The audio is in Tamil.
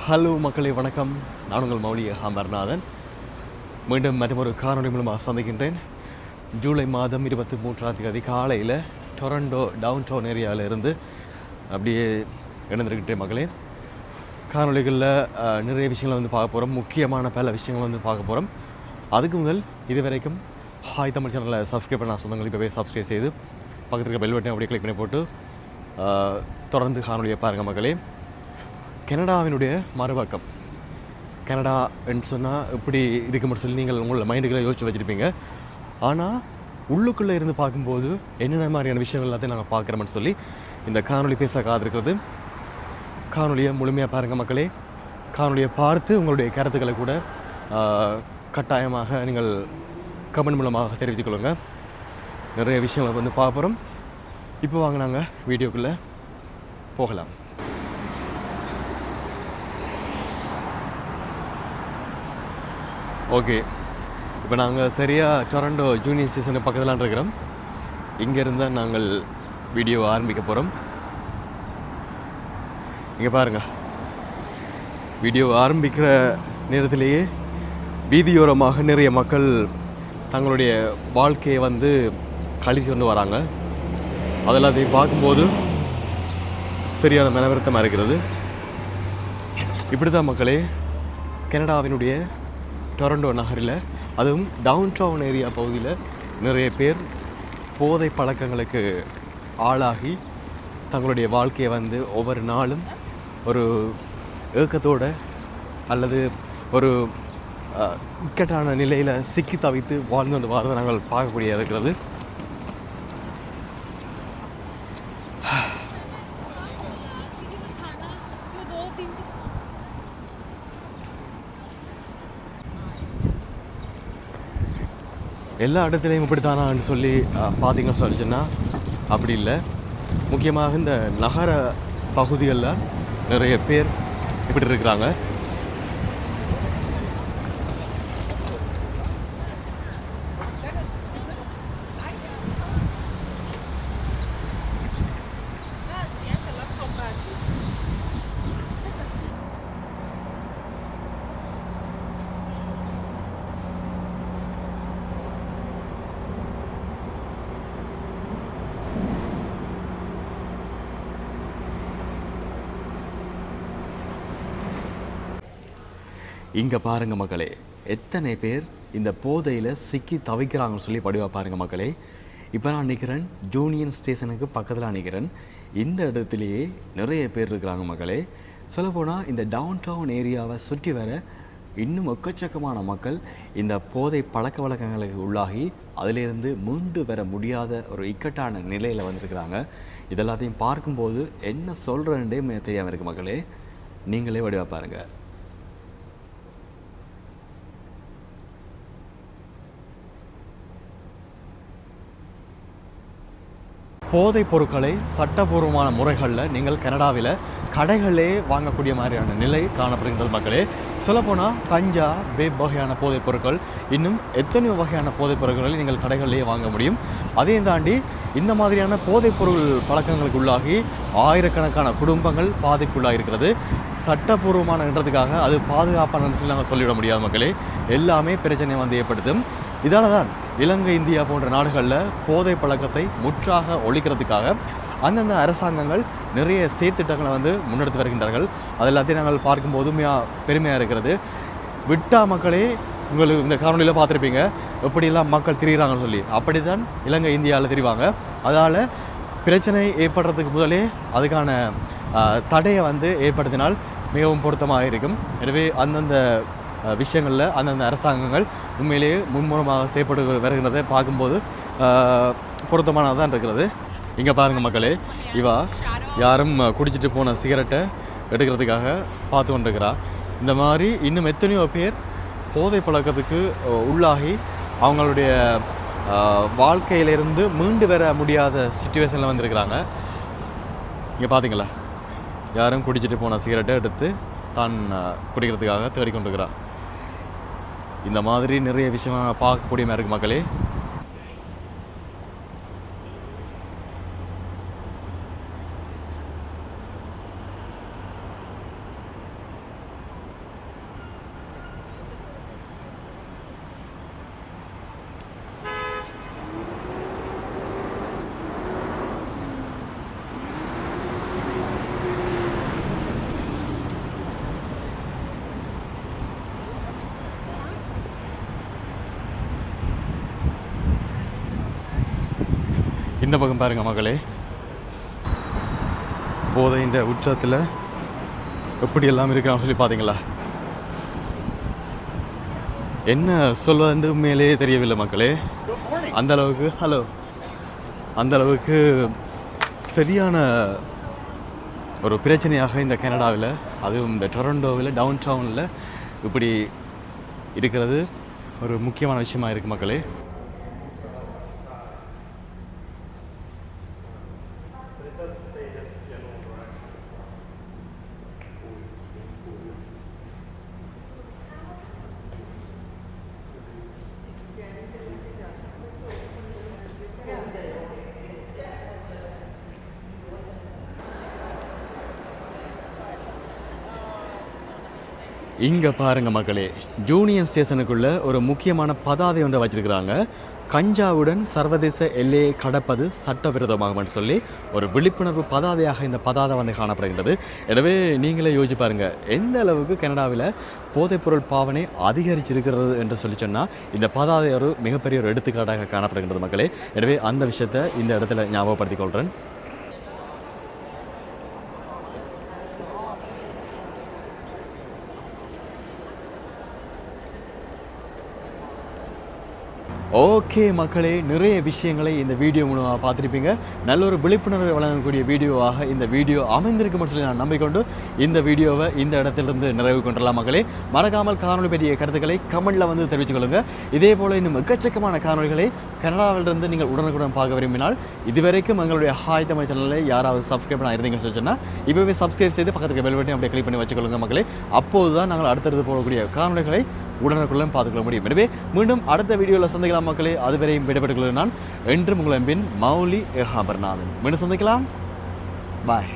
ஹலோ மக்களே, வணக்கம். நான் உங்கள் மௌலி அமர்நாதன். மீண்டும் மற்றொரு காணொலி மூலமாக சந்திக்கின்றேன். ஜூலை மாதம் 23ஆம் தேதி காலையில் டொரண்டோ டவுன் டவுன் ஏரியாவில் இருந்து அப்படியே இணைந்திருக்கின்றேன் மக்களே. காணொலிகளில் நிறைய விஷயங்களை பார்க்க போகிறோம். முக்கியமான பல விஷயங்களை பார்க்க போகிறோம். அதுக்கு முதல் இதுவரைக்கும் ஹாய் தமிழ் சேனலை சப்ஸ்கிரைப் பண்ண சொந்தங்கள் இப்போவே சப்ஸ்கிரைப் செய்து பக்கத்தில் இருக்க பெல் பட்டனை அப்படியே கிளிக் பண்ணி போட்டு தொடர்ந்து காணொலியை பாருங்கள் மக்களே. கனடாவினுடைய மறுபக்கம், கனடா என்று சொன்னால் இப்படி இருக்கும்னு சொல்லி நீங்கள் உங்களோட மைண்டுகளை யோசிச்சு வச்சுருப்பீங்க. ஆனால் உள்ளுக்குள்ளே இருந்து பார்க்கும்போது என்னென்ன மாதிரியான விஷயங்கள் எல்லாத்தையும் நாங்கள் பார்க்குறோம்னு சொல்லி இந்த காணொலி பேச காத்திருக்கிறது. காணொலியை முழுமையாக பாருங்கள் மக்களே. காணொலியை பார்த்து உங்களுடைய கருத்துக்களை கூட கட்டாயமாக நீங்கள் கமெண்ட் மூலமாக தெரிவித்துக்கொள்ளுங்க. நிறைய விஷயங்களை பார்க்க போகிறோம். இப்போ வாங்க நாங்கள் வீடியோக்குள்ளே போகலாம். ஓகே, இப்போ நாங்கள் சரியாக டொரண்டோ ஜூனியர் ஸ்டேஷனுக்கு பக்கத்தில் இருக்கிறோம். இங்கேருந்து நாங்கள் வீடியோ ஆரம்பிக்க போகிறோம். இங்கே பாருங்கள், வீடியோ ஆரம்பிக்கிற நேரத்திலேயே வீதியோரமாக நிறைய மக்கள் தங்களுடைய வாழ்க்கையை கழிச்சு கொண்டு வராங்க. அதெல்லாத்தையும் பார்க்கும்போது சரியான மனவருத்தமாக இருக்கிறது. இப்படி தான் மக்களே, கனடாவினுடைய டொரண்டோ நகரில், அதுவும் டவுன் டவுன் ஏரியா பகுதியில் நிறைய பேர் போதை பழக்கங்களுக்கு ஆளாகி தங்களுடைய வாழ்க்கையை ஒவ்வொரு நாளும் ஒரு ஏக்கத்தோடு அல்லது ஒரு இக்கட்டான நிலையில் சிக்கி தவித்து வாழ்ந்து வரதை நாங்கள் பார்க்கக்கூடிய இருக்கிறது. எல்லா இடத்துலையும் இப்படித்தானான்னு சொல்லி பார்த்தீங்கன்னு சொல்லிச்சுன்னா அப்படி இல்லை. முக்கியமாக இந்த நகர பகுதிகளில் நிறைய பேர் இப்படி இருக்கிறாங்க. இங்கே பாருங்கள் மக்களே, எத்தனை பேர் இந்த போதையில் சிக்கி தவிக்கிறாங்கன்னு சொல்லி படிவாக பாருங்கள் மக்களே. இப்போ நான் நிற்கிறேன் ஜூனியர் ஸ்டேஷனுக்கு பக்கத்தில் நிற்கிறேன். இந்த இடத்துலையே நிறைய பேர் இருக்கிறாங்க மக்களே. சொல்லப்போனால் இந்த டவுன் டவுன் ஏரியாவை சுற்றி வர இன்னும் எக்கச்சக்கமான மக்கள் இந்த போதை பழக்க வழக்கங்களுக்கு உள்ளாகி அதிலிருந்து மீண்டு வர முடியாத ஒரு இக்கட்டான நிலையில் வந்திருக்கிறாங்க. இதெல்லாத்தையும் பார்க்கும்போது என்ன சொல்கிறேன்டே தெரியாமல் இருக்குது மக்களே. நீங்களே வடிவாக பாருங்கள். போதைப் பொருட்களை சட்டபூர்வமான முறைகளில் நீங்கள் கனடாவில் கடைகளே வாங்கக்கூடிய மாதிரியான நிலை காணப்படுகின்றது மக்களே. சொல்லப்போனால் கஞ்சா, வேப் வகையான போதைப் பொருட்கள், இன்னும் எத்தனையோ வகையான போதைப் பொருட்களை நீங்கள் கடைகளிலேயே வாங்க முடியும். அதையும் தாண்டி இந்த மாதிரியான போதைப் பொருள் பழக்கங்களுக்கு உள்ளாகி ஆயிரக்கணக்கான குடும்பங்கள் பாதிப்புள்ளாக இருக்கிறது. சட்டபூர்வமானன்றதுக்காக அது பாதுகாப்பான சொல்லி நாங்கள் சொல்லிவிட முடியாது மக்களே. எல்லாமே பிரச்சனை ஏற்படுத்தும். இதால் தான் இலங்கை, இந்தியா போன்ற நாடுகளில் போதை பழக்கத்தை முற்றாக ஒழிக்கிறதுக்காக அந்தந்த அரசாங்கங்கள் நிறைய செயற்திட்டங்களை முன்னெடுத்து வருகின்றார்கள். அது எல்லாத்தையும் நாங்கள் பார்க்கும்போது பெருமையாக இருக்கிறது. விட்டா மக்களே, உங்களுக்கு இந்த காணொலியில் பார்த்துருப்பீங்க எப்படியெல்லாம் மக்கள் திரிகிறாங்கன்னு சொல்லி. அப்படி தான் இலங்கை, இந்தியாவில் திரிவாங்க. அதால் பிரச்சனை ஏற்படுறதுக்கு முதலே அதுக்கான தடையை ஏற்படுத்தினால் மிகவும் பொருத்தமாக இருக்கும். எனவே அந்தந்த விஷயங்களில் அந்தந்த அரசாங்கங்கள் உண்மையிலேயே முன்முறமாக செய்யப்பட்டு வருகிறதை பார்க்கும்போது பொருத்தமானதாக தான் இருக்கிறது. இங்கே பாருங்கள் மக்களே, இவா யாரும் குடிச்சிட்டு போன சிகரெட்டை எடுக்கிறதுக்காக பார்த்து கொண்டிருக்கிறா. இந்த மாதிரி இன்னும் எத்தனையோ பேர் போதை பழக்கத்துக்கு உள்ளாகி அவங்களுடைய வாழ்க்கையிலிருந்து மீண்டு வர முடியாத சுச்சுவேஷனில் வந்திருக்கிறாங்க. இங்கே பார்த்தீங்களா, யாரும் குடிச்சிட்டு போன சிகரெட்டை எடுத்து தான் குடிக்கிறதுக்காக தேடிக்கொண்டிருக்கிறா. இந்த மாதிரி நிறைய விஷயம் பார்க்கக்கூடிய மாதிரி இருக்குது மக்களே. இந்த பக்கம் பாருங்கள் மக்களே, போதை இந்த உச்சத்தில் எப்படி எல்லாம் இருக்கிறான்னு சொல்லி பார்த்தீங்களா? என்ன சொல்வதுன்னு மேலே தெரியவில்லை மக்களே. அந்த அளவுக்கு அந்த அளவுக்கு சரியான ஒரு பிரச்சனையாக இந்த கனடாவில், அதுவும் இந்த டொரண்டோவில் டவுன் டவுனில் இப்படி இருக்கிறது ஒரு முக்கியமான விஷயமா இருக்குது மக்களே. இங்கே பாருங்க மக்களே, ஜூனியர் ஸ்டேஷனுக்குள்ள ஒரு முக்கியமான பதாதை ஒன்றை வச்சிருக்கிறாங்க. கஞ்சாவுடன் சர்வதேச எல்லையை கடப்பது சட்டவிரோதமாகும் சொல்லி ஒரு விழிப்புணர்வு பதாதையாக இந்த பதாதை வந்து காணப்படுகின்றது. எனவே நீங்களே யோசிச்சு பாருங்க, எந்த அளவுக்கு கனடாவில் போதைப்பொருள் பாவனை அதிகரிச்சிருக்கிறது என்று சொல்லி சொன்னால் இந்த பதாதை ஒரு மிகப்பெரிய ஒரு எடுத்துக்காட்டாக காணப்படுகின்றது மக்களே. எனவே அந்த விஷயத்தை இந்த இடத்துல ஞாபகப்படுத்திக் கொள்கிறேன். ஓகே மக்களே, நிறைய விஷயங்களை இந்த வீடியோ மூலமாக பார்த்துருப்பீங்க. நல்ல ஒரு விழிப்புணர்வை வழங்கக்கூடிய வீடியோவாக இந்த வீடியோ அமைந்திருக்கும்னு சொல்லி நான் நம்பிக்கொண்டு இந்த வீடியோவை இந்த இடத்திலிருந்து நிறைவு கொண்டுடலாம் மக்களே. மறக்காமல் காணொலி பற்றிய கருத்துக்களை கமெண்டில் வந்து தெரிவித்துக் கொள்ளுங்கள். இதே போல் இன்னும் எக்கச்சக்கமான காணொலிகளை கனடாவிலிருந்து நீங்கள் உடனுக்குடன் பார்க்க விரும்பினால் இதுவரைக்கும் எங்களுடைய ஹாய் தமிழ் சேனலை யாராவது சப்ஸ்கிரைப் பண்ண இருந்தீங்கன்னு சொல்லி சொன்னால் இப்போவே சப்ஸ்கிரைப் செய்து பக்கத்துக்கு பெல் பட்டனை அப்படியே கிளிக் பண்ணி வச்சுக்கொள்ளுங்க மக்களே. அப்போது தான் நாங்கள் அடுத்தடுத்து போகக்கூடிய காணொலிகளை உடனுக்குள்ள பார்த்துக்கொள்ள முடியும். எனவே மீண்டும் அடுத்த வீடியோவில் சந்திக்கலாம் மக்களே. அதுவரையும் விடைபெற்றுக் கொள்கிறேன். நான் என்றும் உங்கள் அன்பின் மௌலி ஏகாம்பரநாதன். மீண்டும் சந்திக்கலாம். பாய்.